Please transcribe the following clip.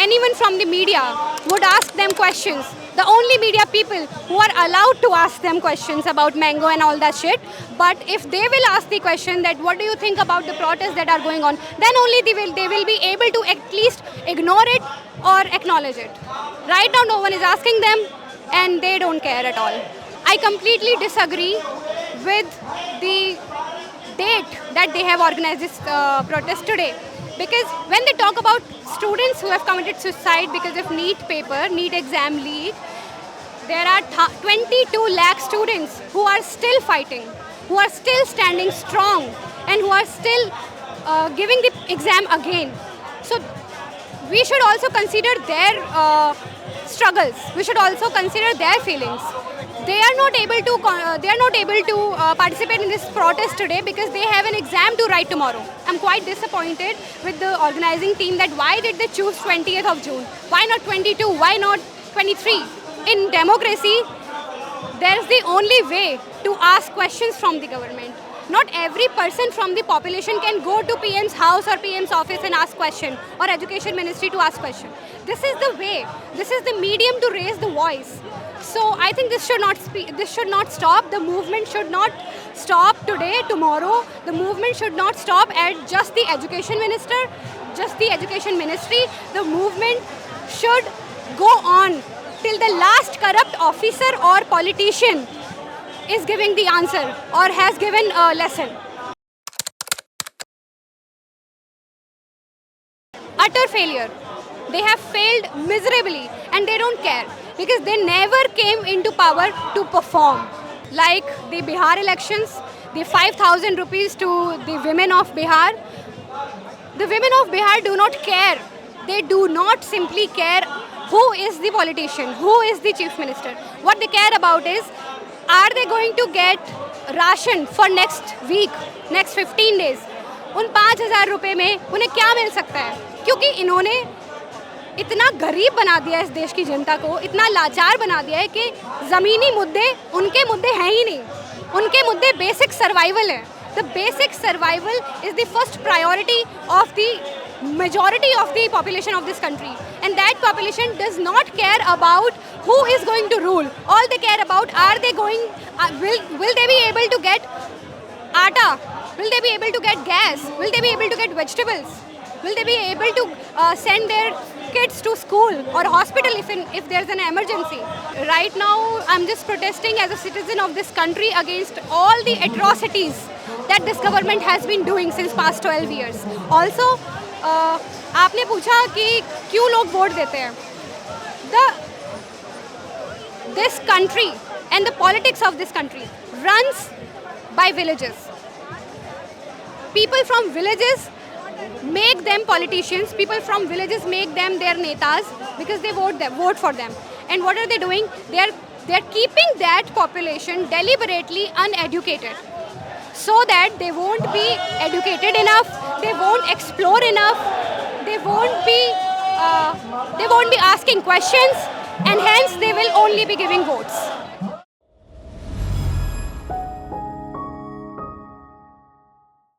anyone from the media would ask them questions, the only media people who are allowed to ask them questions about mango and all that shit, but if they will ask the question that what do you think about the protests that are going on, then only they will be able to at least ignore it or acknowledge it. Right now no one is asking them and they don't care at all. I completely disagree with the date that they have organized this protest today. Because when they talk about students who have committed suicide because of NEET exam leak, there are 22 lakh students who are still fighting, who are still standing strong, and who are still giving the exam again. So we should also consider their struggles. We should also consider their feelings. They are not able to participate in this protest today because they have an exam to write tomorrow. I'm quite disappointed with the organizing team that why did they choose 20th of June? Why not 22? Why not 23? In democracy, there's the only way to ask questions from the government. Not every person from the population can go to PM's house or PM's office and ask question, or education ministry to ask question. This is the way. This is the medium to raise the voice. So I think this should not stop. The movement should not stop today, tomorrow. The movement should not stop at just the education minister, just the education ministry. The movement should go on till the last corrupt officer or politician is giving the answer or has given a lesson. Utter failure. They have failed miserably and they don't care because they never came into power to perform. Like the Bihar elections, the 5,000 rupees to the women of Bihar. The women of Bihar do not care. They do not simply care who is the politician, who is the chief minister. What they care about is, are they going to get ration for next week, next 15 days? उन 5,000 रुपए में उन्हें क्या मिल सकता है? क्योंकि इन्होंने इतना गरीब बना दिया इस देश की जनता को, इतना लाचार बना दिया है कि ज़मीनी मुद्दे उनके मुद्दे हैं ही नहीं. उनके मुद्दे बेसिक सर्वाइवल है. The basic survival is the first priority of the majority of the population of this country, and that population does not care about who is going to rule. All they care about will they be able to get atta? Will they be able to get gas? Will they be able to get vegetables? Will they be able to send their kids to school or hospital if there's an emergency? Right now, I'm just protesting as a citizen of this country against all the atrocities that this government has been doing since past 12 years. Also, आपने पूछा कि क्यों लोग vote देते हैं? This country and the politics of this country runs by villages. People from villages make them politicians. People from villages make them their netas because they vote for them. And what are they doing? They're keeping that population deliberately uneducated, so that they won't be educated enough, they won't explore enough, they won't be asking questions, and hence they will only be giving votes.